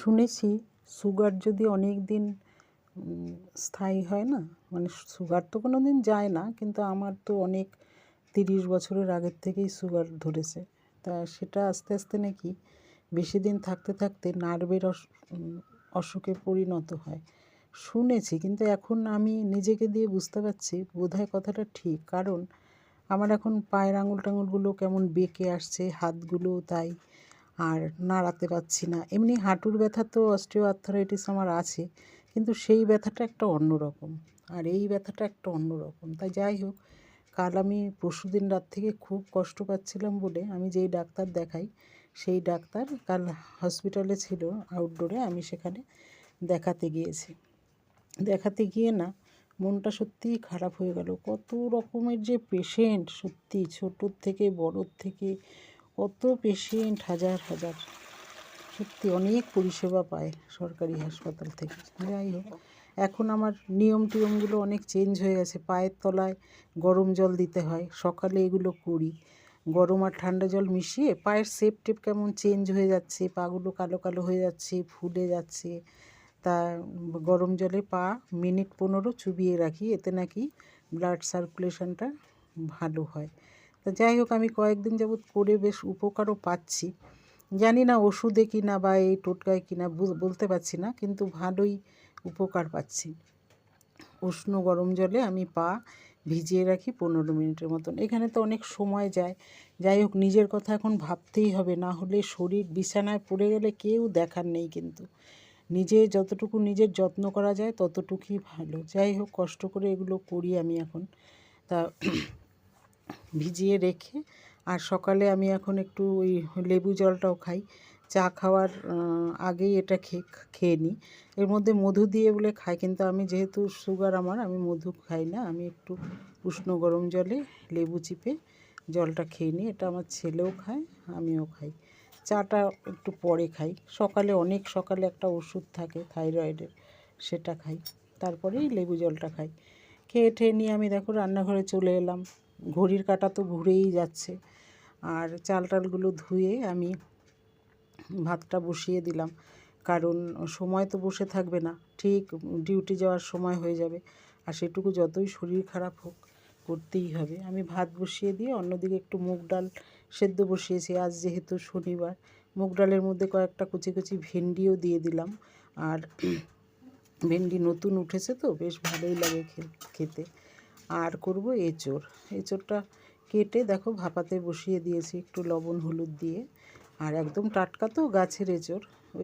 শুনেছি সুগার যদি অনেক দিন স্থায়ী হয় না, মানে সুগার তো কোনো দিন যায় না, কিন্তু আমার তো অনেক 30 বছরের আগের থেকেই সুগার ধরেছে। তা সেটা আস্তে আস্তে নাকি বেশি দিন থাকতে থাকতে নার্ভের অসুখে পরিণত হয় শুনেছি। কিন্তু এখন আমি নিজেকে দিয়ে বুঝতে পারছি বোধহয় কথাটা ঠিক, কারণ আমার এখন পায়ের আঙুল টাঙুলগুলো কেমন বেঁকে আসছে, হাতগুলোও তাই, আর নাড়াতে পারছি না। এমনি হাঁটুর ব্যথা তো অস্টিও আর্থ্রাইটিস আমার আছে, কিন্তু সেই ব্যথাটা একটা অন্যরকম, আর এই ব্যথাটা একটা অন্যরকম। তাই যাই হোক, কাল আমি পরশুদিন রাত থেকে খুব কষ্ট পাচ্ছিলাম বলে আমি যেই ডাক্তার দেখাই, সেই ডাক্তার কাল হসপিটালে ছিল আউটডোরে, আমি সেখানে দেখাতে গিয়েছি। দেখাতে গিয়ে না মনটা সত্যিই খারাপ হয়ে গেল। কত রকমের যে পেশেন্ট, সত্যি ছোটোর থেকে বড়োর থেকে কত পেশেন্ট, হাজার হাজার। সত্যি অনেক পরিষেবা পায় সরকারি হাসপাতাল থেকে। যাই হোক, এখন আমার নিয়ম টিয়মগুলো অনেক চেঞ্জ হয়ে গেছে। পায়ের তলায় গরম জল দিতে হয়, সকালে এগুলো করি। গরম আর ঠান্ডা জল মিশিয়ে পায়ের শেপ টেপ কেমন চেঞ্জ হয়ে যাচ্ছে, পাগুলো কালো কালো হয়ে যাচ্ছে, ফুলে যাচ্ছে। তা গরম জলে পা মিনিট 15 চুবিয়ে রাখি, এতে নাকি ব্লাড সার্কুলেশনটা ভালো হয়। তা যাই হোক, আমি কয়েকদিন যাবৎ করে বেশ উপকারও পাচ্ছি। জানি না ওষুধে কিনা বা এই টোটকায় কিনা বলতে পারছি না, কিন্তু ভালোই উপকার পাচ্ছি। উষ্ণ গরম জলে আমি পা ভিজিয়ে রাখি 15 মিনিটের মতন। এখানে তো অনেক সময় যায়। যাই হোক, নিজের কথা এখন ভাবতেই হবে, না হলে শরীর বিছানায় পড়ে গেলে কেউ দেখার নেই। কিন্তু নিজে যতটুকু নিজের যত্ন করা যায় ততটুকুই ভালো। যাই হোক, কষ্ট করে এগুলো করি আমি এখন। তা ভিজিয়ে রেখে আর সকালে আমি এখন একটু ওই লেবু জলটাও খাই। চা খাওয়ার আগেই এটা খেয়ে নিই। এর মধ্যে মধু দিয়ে বলে খাই, কিন্তু আমি যেহেতু সুগার আমার, আমি মধু খাই না। আমি একটু উষ্ণ গরম জলে লেবু চিপে জলটা খেয়ে নিই। এটা আমার ছেলেও খায়, আমিও খাই। চাটা একটু পরে খাই। অনেক সকালে একটা ওষুধ থাকে থাইরয়েডের, সেটা খাই। তারপরেই লেবু জলটা খাই। খেয়ে ঠেয়ে নিয়ে আমি দেখো রান্নাঘরে চলে এলাম। ঘড়ির কাঁটা তো ঘুরেই যাচ্ছে। আর চাল টালগুলো ধুয়ে আমি ভাতটা বসিয়ে দিলাম, কারণ সময় তো বসে থাকবে না, ঠিক ডিউটি যাওয়ার সময় হয়ে যাবে। আর সেটুকু যতই শরীর খারাপ হোক করতেই হবে। আমি ভাত বসিয়ে দিয়ে অন্যদিকে একটু মুগ ডাল সেদ্ধ বসিয়েছি। আজ যেহেতু শনিবার, মুগ ডালের মধ্যে কয়েকটা কুচি কুচি ভেন্ডিও দিয়ে দিলাম। আর ভেন্ডি নতুন উঠেছে তো বেশ ভালোই লাগে খেতে। আর করব এঁচোড়টা কেটে দেখো ভাপাতে বসিয়ে দিয়েছি একটু লবণ হলুদ দিয়ে। আর একদম টাটকা তো গাছের এঁচোড়,